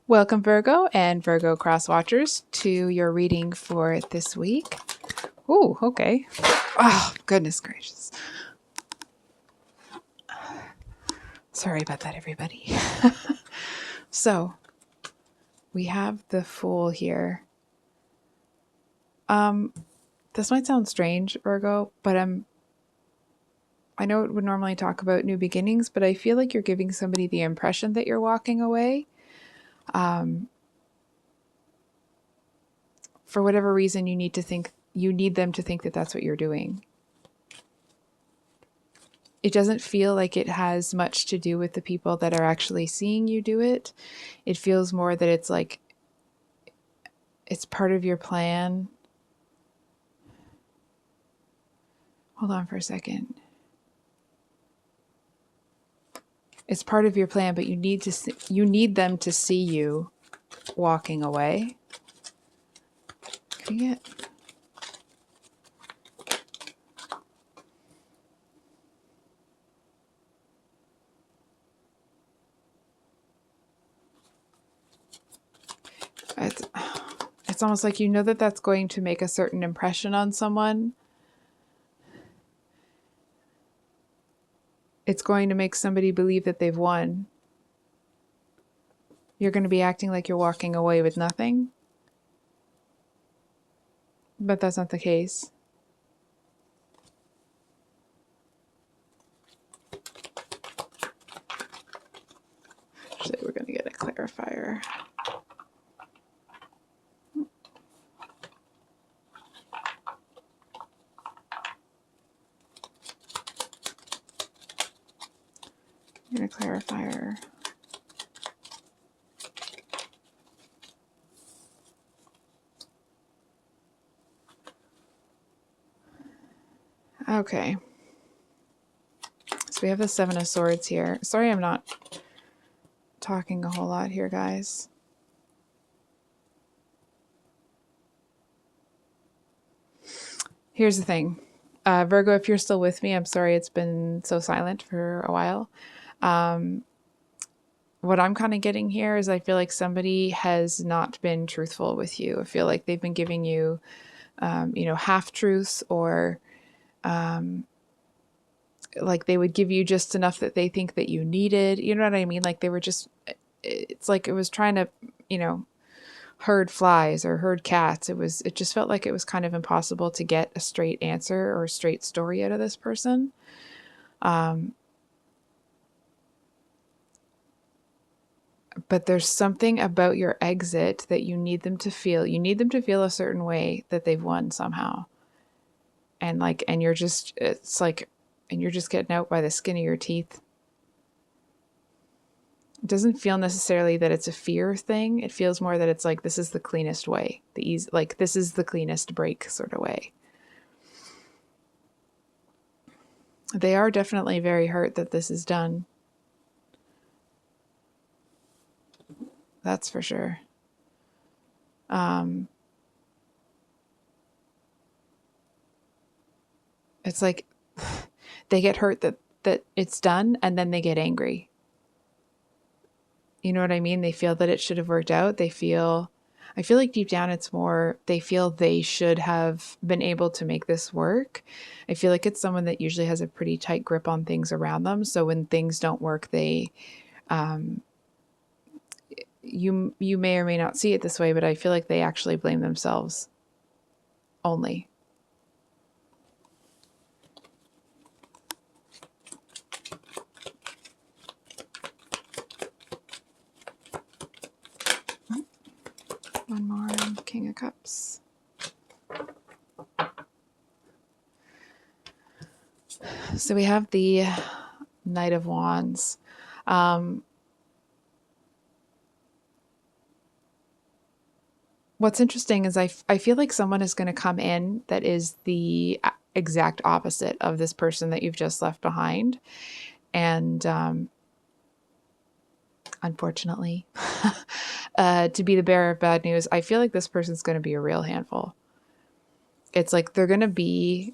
Welcome, Virgo and Virgo cross watchers, to your reading for this week. Ooh, okay. Oh, goodness gracious. Sorry about that, everybody. So, we have the Fool here. This might sound strange, Virgo, but I know it would normally talk about new beginnings, but I feel like you're giving somebody the impression that you're walking away. For whatever reason, you need them to think that that's what you're doing. It doesn't feel like it has much to do with the people that are actually seeing you do it. It feels more that it's like it's part of your plan. Hold on for a second. It's part of your plan, but you need them to see you walking away. Can you get? It's almost like you know that that's going to make a certain impression on someone. It's going to make somebody believe that they've won. You're going to be acting like you're walking away with nothing. But that's not the case. Actually, we're going to get a clarifier. Get a clarifier. Okay. So we have the Seven of Swords here. Sorry, I'm not talking a whole lot here, guys. Here's the thing. Virgo, if you're still with me, I'm sorry it's been so silent for a while. What I'm kind of getting here is I feel like somebody has not been truthful with you. I feel like they've been giving you, half-truths, or like they would give you just enough that they think that you needed. You know what I mean? Like they were just, it's like it was trying to, herd flies or herd cats. It just felt like it was kind of impossible to get a straight answer or a straight story out of this person. But there's something about your exit that you need them to feel. You need them to feel a certain way that they've won somehow. And you're just getting out by the skin of your teeth. It doesn't feel necessarily that it's a fear thing. It feels more that it's like, this is the cleanest way, this is the cleanest break sort of way. They are definitely very hurt that this is done. That's for sure. It's like they get hurt that it's done, and then they get angry. You know what I mean? They feel that it should have worked out. I feel like deep down it's more, they feel they should have been able to make this work. I feel like it's someone that usually has a pretty tight grip on things around them. So when things don't work, you may or may not see it this way, but I feel like they actually blame themselves only. One more King of Cups. So we have the Knight of Wands. What's interesting is I feel like someone is going to come in that is the exact opposite of this person that you've just left behind. And unfortunately, to be the bearer of bad news, I feel like this person's going to be a real handful. It's like they're going to be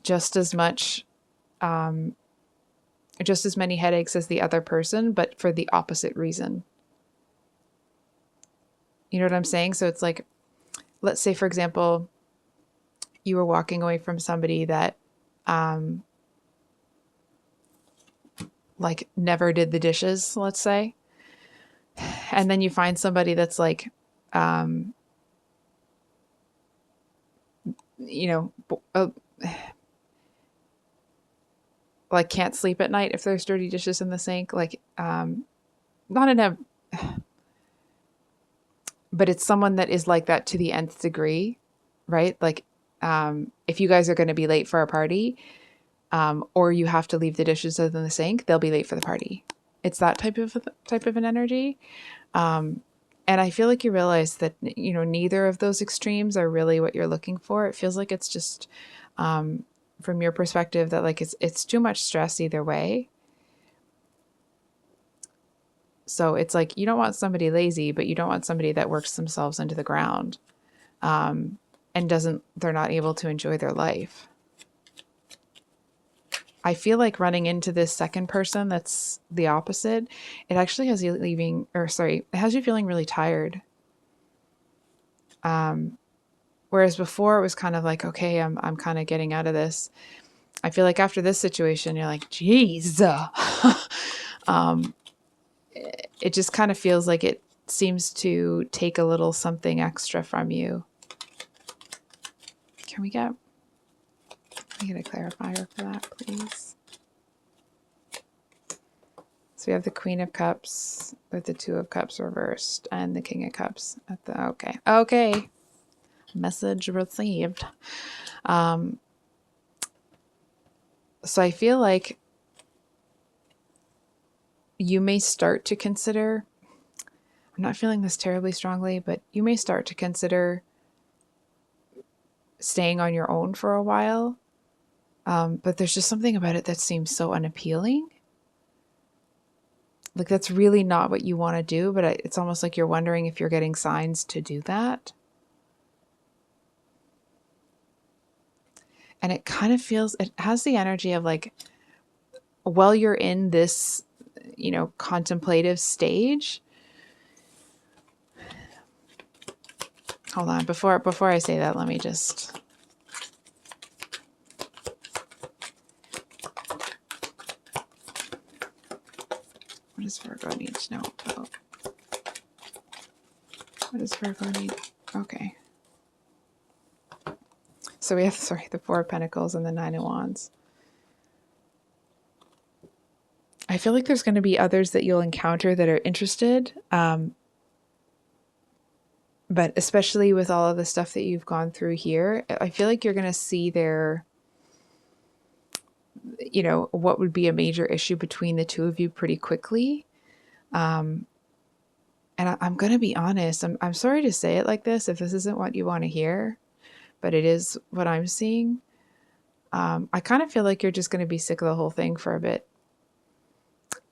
just as much, just as many headaches as the other person, but for the opposite reason. You know what I'm saying? So it's like, let's say, for example, you were walking away from somebody that like never did the dishes, let's say. And then you find somebody that's like, you know, like can't sleep at night if there's dirty dishes in the sink. Like, not in a, but it's someone that is like that to the nth degree, right? Like, if you guys are going to be late for a party, or you have to leave the dishes in the sink, they'll be late for the party. It's that type of an energy. And I feel like you realize that, you know, neither of those extremes are really what you're looking for. It feels like it's just, from your perspective, that like it's too much stress either way. So it's like you don't want somebody lazy, but you don't want somebody that works themselves into the ground, and they're not able to enjoy their life. I feel like running into this second person that's the opposite, it actually has you it has you feeling really tired. Whereas before it was kind of like, okay, I'm kind of getting out of this. I feel like after this situation, you're like, geez. It just kind of feels like it seems to take a little something extra from you. Can we get a clarifier for that, please? So we have the Queen of Cups with the Two of Cups reversed and the King of Cups at the, okay. Message received. So I feel like you may start to consider, I'm not feeling this terribly strongly, but you may start to consider staying on your own for a while. But there's just something about it that seems so unappealing. Like that's really not what you want to do, but it's almost like you're wondering if you're getting signs to do that. And it kind of feels, it has the energy of like, while you're in this, you know, contemplative stage. Hold on, before I say that, let me just. What does Virgo need to know about? What does Virgo need? Okay. So we have, the Four of Pentacles and the Nine of Wands. I feel like there's going to be others that you'll encounter that are interested. But especially with all of the stuff that you've gone through here, I feel like you're going to see their, you know, what would be a major issue between the two of you pretty quickly. And I'm going to be honest. I'm sorry to say it like this, if this isn't what you want to hear, but it is what I'm seeing. I kind of feel like you're just going to be sick of the whole thing for a bit.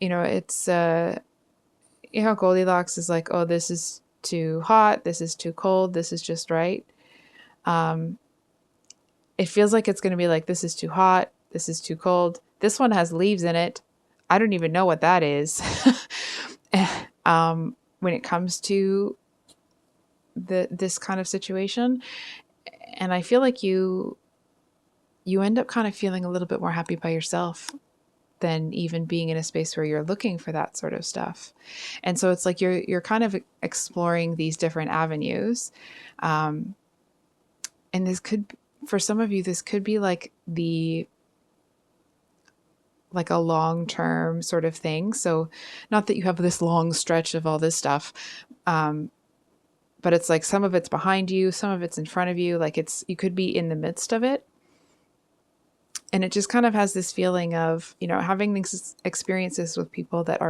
You know, it's, you know, Goldilocks is like, oh, this is too hot. This is too cold. This is just right. It feels like it's going to be like, this is too hot. This is too cold. This one has leaves in it. I don't even know what that is. When it comes to this kind of situation. And I feel like you end up kind of feeling a little bit more happy by yourself than even being in a space where you're looking for that sort of stuff. And so it's like you're kind of exploring these different avenues. And this could, for some of you, this could be like a long-term sort of thing. So not that you have this long stretch of all this stuff, but it's like some of it's behind you, some of it's in front of you. Like you could be in the midst of it. And it just kind of has this feeling of, you know, having these experiences with people that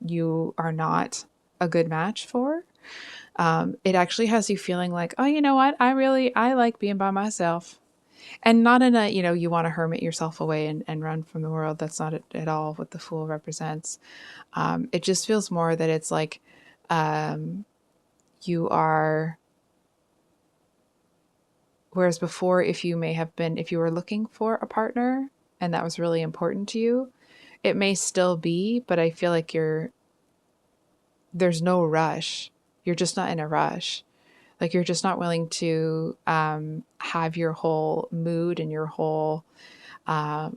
you are not a good match for. It actually has you feeling like, oh, you know what? I like being by myself. And not in a, you know, you want to hermit yourself away and run from the world. That's not at all what the Fool represents. It just feels more that it's like you are. Whereas before, if you were looking for a partner and that was really important to you, it may still be, but I feel like there's no rush. You're just not in a rush. Like you're just not willing to have your whole mood and your whole uh,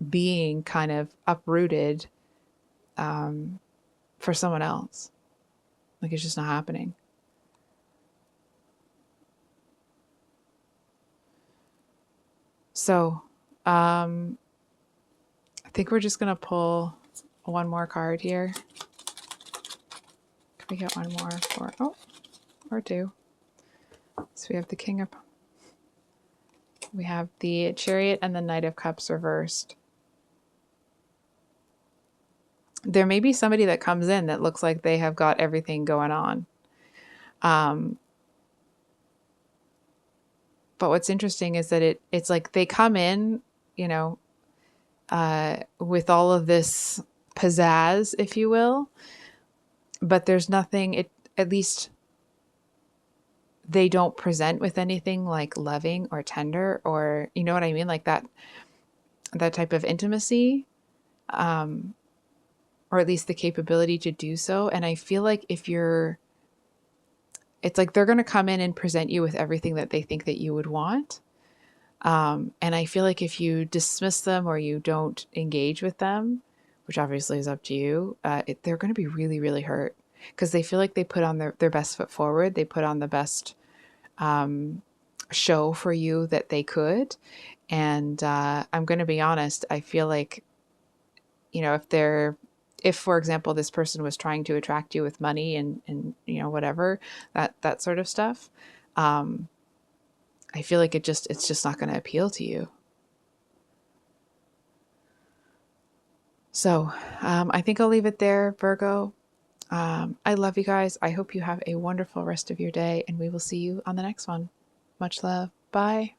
being kind of uprooted for someone else. Like it's just not happening. So I think we're just going to pull one more card here. Can we get one more for, oh, or two? So we have the King of, we have the Chariot and the Knight of Cups reversed. There may be somebody that comes in that looks like they have got everything going on. But what's interesting is that it's like they come in, you know, with all of this pizzazz, if you will, but there's nothing, at least they don't present with anything like loving or tender or, you know what I mean? Like that type of intimacy, or at least the capability to do so. And I feel like it's like they're going to come in and present you with everything that they think that you would want. And I feel like if you dismiss them or you don't engage with them, which obviously is up to you, they're going to be really, really hurt because they feel like they put on their best foot forward. They put on the best show for you that they could. And I'm going to be honest, I feel like, you know, if for example, this person was trying to attract you with money and you know, whatever, that sort of stuff, I feel like it's just not going to appeal to you. So I think I'll leave it there, Virgo. I love you guys. I hope you have a wonderful rest of your day, and we will see you on the next one. Much love. Bye.